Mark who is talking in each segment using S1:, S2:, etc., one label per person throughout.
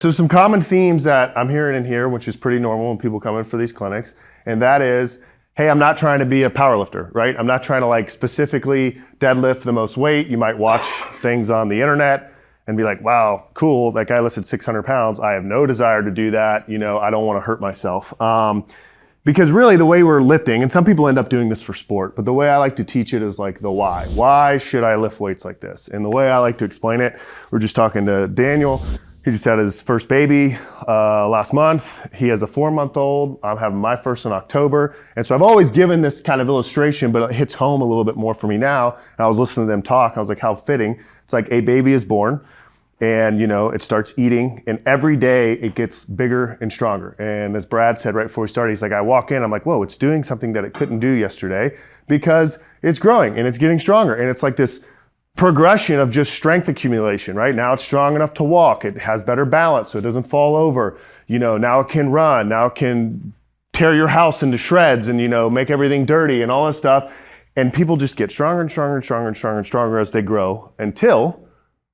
S1: So some common themes that I'm hearing in here, which is pretty normal when people come in for these clinics, and that is, hey, I'm not trying to be a powerlifter, right? I'm not trying to like specifically deadlift the most weight. You might watch things on the internet and be like, wow, cool, that guy lifted 600 pounds. I have no desire to do that. You know, I don't want to hurt myself. Because really the way we're lifting, and some people end up doing this for sport, but the way I like to teach it is like the why. Why should I lift weights like this? And the way I like to explain it, we're just talking to Daniel. He just had his first baby last month. He has a 4-month-old. I'm having my first in October. And so I've always given this kind of illustration, but it hits home a little bit more for me now. And I was listening to them talk. I was like, how fitting. It's like a baby is born and, you know, it starts eating. And every day it gets bigger and stronger. And as Brad said right before we started, he's like, I walk in, I'm like, whoa, it's doing something that it couldn't do yesterday because it's growing and it's getting stronger. And it's like this progression of just strength accumulation, right? Now it's strong enough to walk. It has better balance so it doesn't fall over. You know, now it can run. Now it can tear your house into shreds and, you know, make everything dirty and all this stuff. And people just get stronger and stronger and stronger and stronger and stronger as they grow until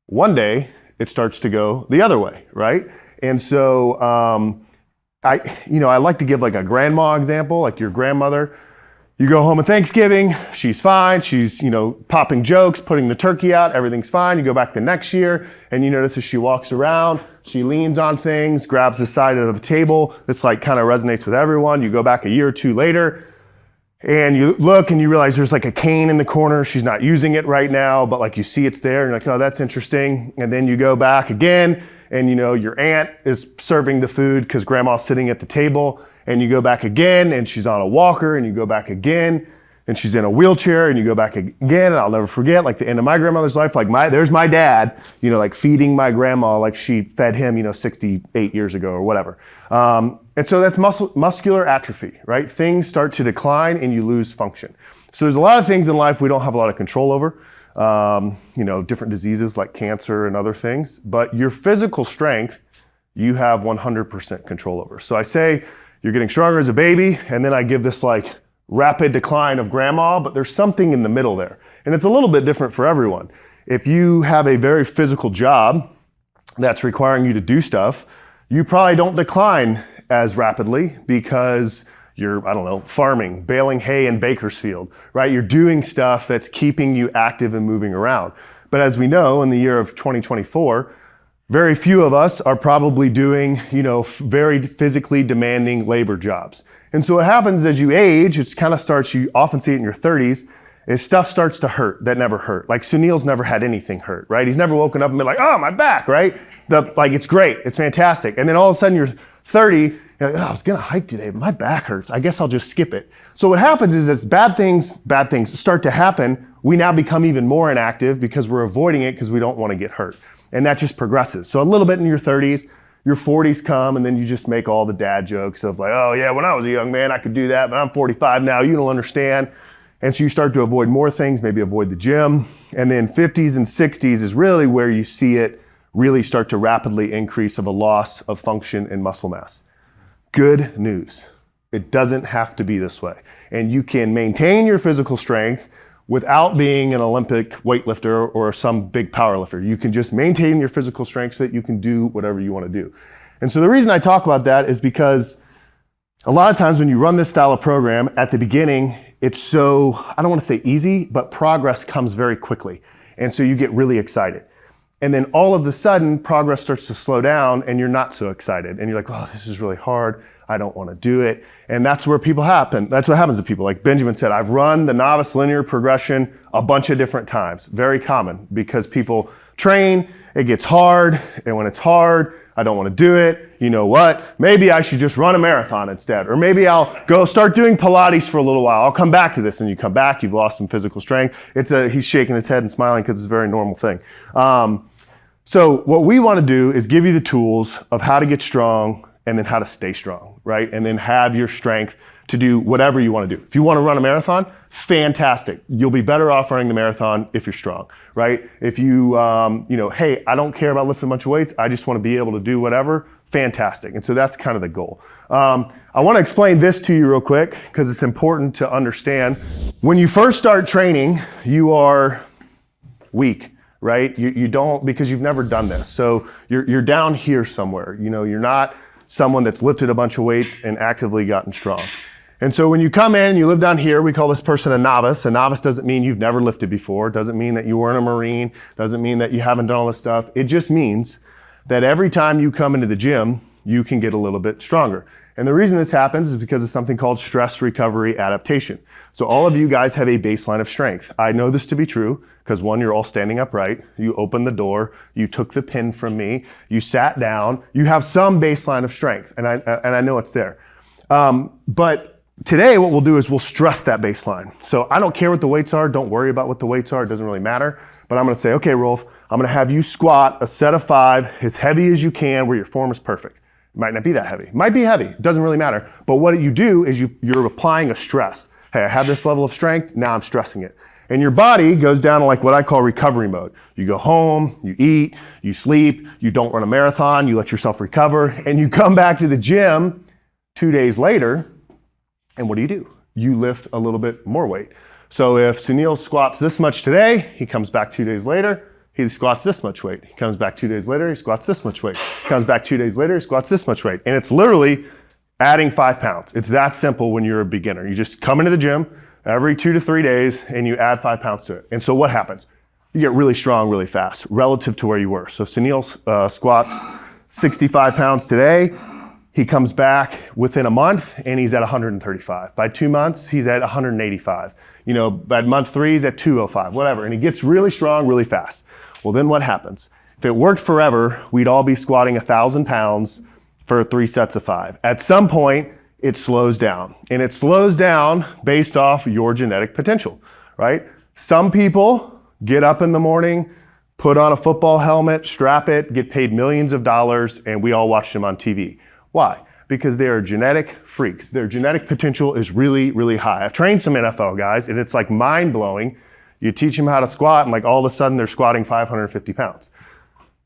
S1: one day it starts to go the other way, right? And so I like to give like a grandma example, like your grandmother. You go home at Thanksgiving, she's fine, she's, you know, popping jokes, putting the turkey out, everything's fine. You go back the next year and you notice as she walks around, she leans on things, grabs the side of the table. This like kind of resonates with everyone. You go back a year or two later and you look and you realize there's like a cane in the corner. She's not using it right now, but like you see it's there and you're like, oh, that's interesting. And then you go back again and you know, your aunt is serving the food because grandma's sitting at the table. And you go back again and she's on a walker and you go back again and she's in a wheelchair and you go back again. And I'll never forget like the end of my grandmother's life, like there's my dad, you know, like feeding my grandma like she fed him, you know, 68 years ago or whatever. And so that's muscular atrophy, right? Things start to decline and you lose function. So there's a lot of things in life we don't have a lot of control over, you know, different diseases like cancer and other things, but your physical strength, you have 100% control over. So I say, you're getting stronger as a baby, and then I give this like rapid decline of grandma, but there's something in the middle there. And it's a little bit different for everyone. If you have a very physical job that's requiring you to do stuff, you probably don't decline as rapidly because you're, I don't know, farming, baling hay in Bakersfield, right? You're doing stuff that's keeping you active and moving around. But as we know, in the year of 2024, very few of us are probably doing, you know, very physically demanding labor jobs. And so what happens as you age, it kind of starts, you often see it in your 30s, is stuff starts to hurt that never hurt. Like Sunil's never had anything hurt, right? He's never woken up and been like, oh, my back, right? Like it's great, it's fantastic. And then all of a sudden you're 30, you're like, oh, I was gonna hike today, but my back hurts. I guess I'll just skip it. So what happens is as bad things start to happen, we now become even more inactive because we're avoiding it because we don't want to get hurt. And that just progresses. So a little bit in your 30s, your 40s come, and then you just make all the dad jokes of like, oh yeah, when I was a young man, I could do that, but I'm 45 now, you don't understand. And so you start to avoid more things, maybe avoid the gym. And then 50s and 60s is really where you see it really start to rapidly increase of a loss of function and muscle mass. Good news. It doesn't have to be this way. And you can maintain your physical strength without being an Olympic weightlifter or some big power lifter. You can just maintain your physical strength so that you can do whatever you want to do. And so the reason I talk about that is because a lot of times when you run this style of program, at the beginning, it's so, I don't want to say easy, but progress comes very quickly. And so you get really excited. And then all of a sudden, progress starts to slow down and you're not so excited. And you're like, oh, this is really hard. I don't want to do it. And that's where people happen. That's what happens to people. Like Benjamin said, I've run the novice linear progression a bunch of different times. Very common because people train, it gets hard. And when it's hard, I don't want to do it. You know what? Maybe I should just run a marathon instead. Or maybe I'll go start doing Pilates for a little while. I'll come back to this. And you come back, you've lost some physical strength. He's shaking his head and smiling because it's a very normal thing. So what we want to do is give you the tools of how to get strong and then how to stay strong, right? And then have your strength to do whatever you want to do. If you want to run a marathon, fantastic. You'll be better off running the marathon if you're strong, right? If you, hey, I don't care about lifting a bunch of weights. I just want to be able to do whatever. Fantastic. And so that's kind of the goal. I want to explain this to you real quick because it's important to understand. When you first start training, you are weak, right? You don't, because you've never done this. So you're down here somewhere. You're not someone that's lifted a bunch of weights and actively gotten strong. And so when you come in and you live down here, we call this person a novice. A novice doesn't mean you've never lifted before. Doesn't mean that you weren't a Marine. Doesn't mean that you haven't done all this stuff. It just means that every time you come into the gym, you can get a little bit stronger. And the reason this happens is because of something called stress recovery adaptation. So all of you guys have a baseline of strength. I know this to be true because one, you're all standing upright. You opened the door. You took the pin from me. You sat down. You have some baseline of strength, and I know it's there. But today, what we'll do is we'll stress that baseline. So I don't care what the weights are. Don't worry about what the weights are. It doesn't really matter. But I'm going to say, okay, Rolf, I'm going to have you squat a set of 5 as heavy as you can where your form is perfect. It might not be that heavy. It might be heavy. It doesn't really matter. But what you do is you're applying a stress. Hey, I have this level of strength. Now I'm stressing it. And your body goes down to like what I call recovery mode. You go home, you eat, you sleep, you don't run a marathon, you let yourself recover, and you come back to the gym 2 days later. And what do? You lift a little bit more weight. So if Sunil squats this much today, he comes back 2 days later, he squats this much weight. He comes back 2 days later, he squats this much weight. He comes back 2 days later, he squats this much weight. And it's literally adding 5 pounds. It's that simple when you're a beginner. You just come into the gym every 2 to 3 days and you add 5 pounds to it. And so what happens? You get really strong really fast relative to where you were. So if Sunil squats 65 pounds today, he comes back within a month and he's at 135. By 2 months, he's at 185. By month 3, he's at 205, whatever. And he gets really strong really fast. Well, then what happens? If it worked forever, we'd all be squatting 1,000 pounds for 3 sets of 5. At some point, it slows down. And it slows down based off your genetic potential, right? Some people get up in the morning, put on a football helmet, strap it, get paid millions of dollars, and we all watch them on TV. Why? Because they are genetic freaks. Their genetic potential is really, really high. I've trained some NFL guys, and it's like mind-blowing. You teach them how to squat, and like all of a sudden they're squatting 550 pounds.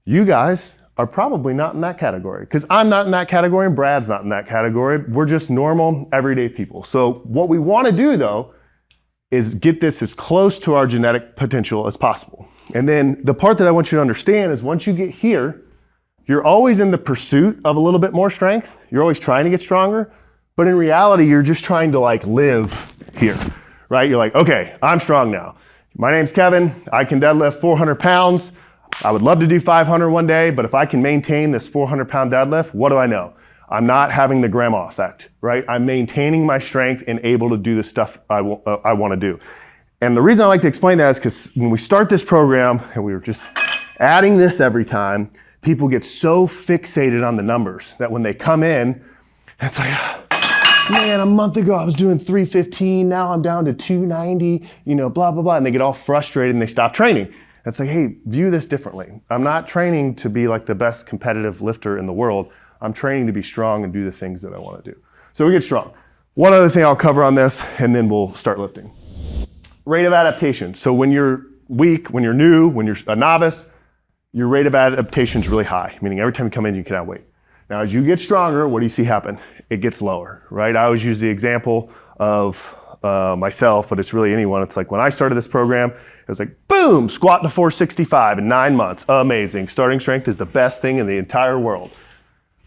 S1: You guys are probably not in that category, because I'm not in that category, and Brad's not in that category. We're just normal, everyday people. So what we want to do, though, is get this as close to our genetic potential as possible. And then the part that I want you to understand is once you get here, you're always in the pursuit of a little bit more strength. You're always trying to get stronger. But in reality, you're just trying to like live here, right? You're like, okay, I'm strong now. My name's Kevin. I can deadlift 400 pounds. I would love to do 500 one day, but if I can maintain this 400 pound deadlift, what do I know? I'm not having the grandma effect, right? I'm maintaining my strength and able to do the stuff I want to do. And the reason I like to explain that is because when we start this program and we were just adding this every time, people get so fixated on the numbers that when they come in, it's like, man, a month ago I was doing 315, now I'm down to 290, blah, blah, blah. And they get all frustrated and they stop training. It's like, hey, view this differently. I'm not training to be like the best competitive lifter in the world. I'm training to be strong and do the things that I want to do. So we get strong. One other thing I'll cover on this, and then we'll start lifting. Rate of adaptation. So when you're weak, when you're new, when you're a novice, your rate of adaptation is really high, meaning every time you come in, you can add weight. Now, as you get stronger, what do you see happen? It gets lower, right? I always use the example of myself, but it's really anyone. It's like when I started this program, it was like, boom, squat to 465 in 9 months. Amazing. Starting strength is the best thing in the entire world.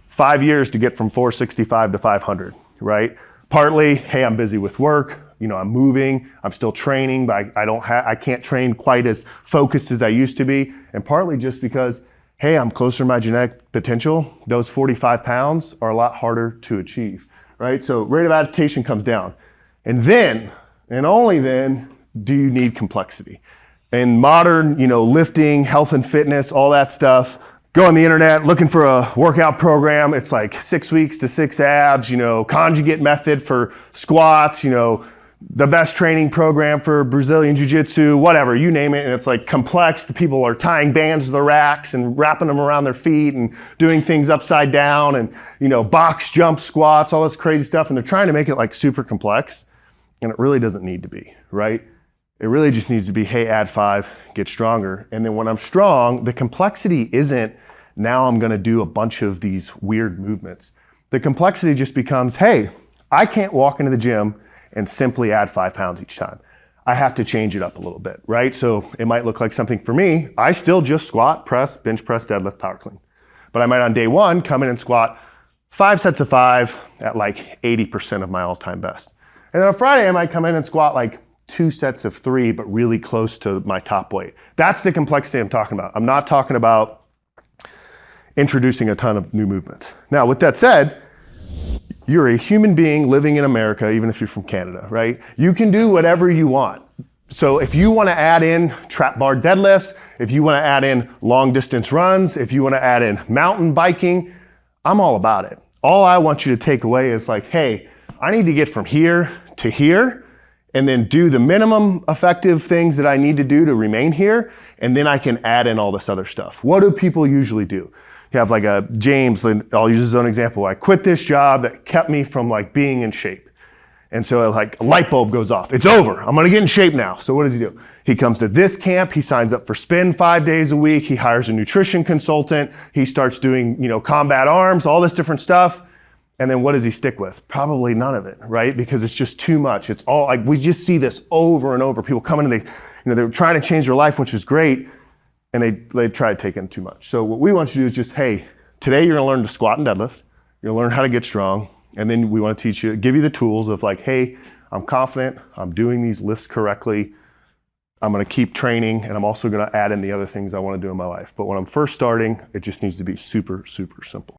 S1: 5 years to get from 465 to 500, right? Partly, hey, I'm busy with work. I'm moving, I'm still training, but I can't train quite as focused as I used to be. And partly just because, hey, I'm closer to my genetic potential. Those 45 pounds are a lot harder to achieve, right? So rate of adaptation comes down. And then, and only then, do you need complexity. In modern, lifting, health and fitness, all that stuff, go on the internet looking for a workout program. It's like 6 weeks to 6 abs, conjugate method for squats, the best training program for Brazilian Jiu-Jitsu, whatever, you name it. And it's like complex. The people are tying bands to the racks and wrapping them around their feet and doing things upside down and, box jump squats, all this crazy stuff. And they're trying to make it like super complex. And it really doesn't need to be, right? It really just needs to be, hey, add 5, get stronger. And then when I'm strong, the complexity isn't now I'm going to do a bunch of these weird movements. The complexity just becomes, hey, I can't walk into the gym and simply add 5 pounds each time. I have to change it up a little bit, right? So it might look like something for me. I still just squat, press, bench press, deadlift, power clean. But I might on day one come in and squat 5 sets of 5 at like 80% of my all-time best. And then on Friday, I might come in and squat like 2 sets of 3, but really close to my top weight. That's the complexity I'm talking about. I'm not talking about introducing a ton of new movements. Now, with that said, you're a human being living in America, even if you're from Canada, right? You can do whatever you want. So if you want to add in trap bar deadlifts, if you want to add in long distance runs, if you want to add in mountain biking, I'm all about it. All I want you to take away is like, hey, I need to get from here to here and then do the minimum effective things that I need to do to remain here. And then I can add in all this other stuff. What do people usually do? You have like a James, I'll use his own example. I quit this job that kept me from like being in shape. And so like a light bulb goes off. It's over. I'm gonna get in shape now. So what does he do? He comes to this camp. He signs up for spin 5 days a week. He hires a nutrition consultant. He starts doing, combat arms, all this different stuff. And then what does he stick with? Probably none of it, right? Because it's just too much. It's all like, we just see this over and over. People come in and they're trying to change their life, which is great. And they try to take in too much. So what we want you to do is just, hey, today you're gonna learn to squat and deadlift. You're gonna learn how to get strong. And then we wanna teach you, give you the tools of like, hey, I'm confident, I'm doing these lifts correctly. I'm gonna keep training, and I'm also gonna add in the other things I wanna do in my life. But when I'm first starting, it just needs to be super, super simple.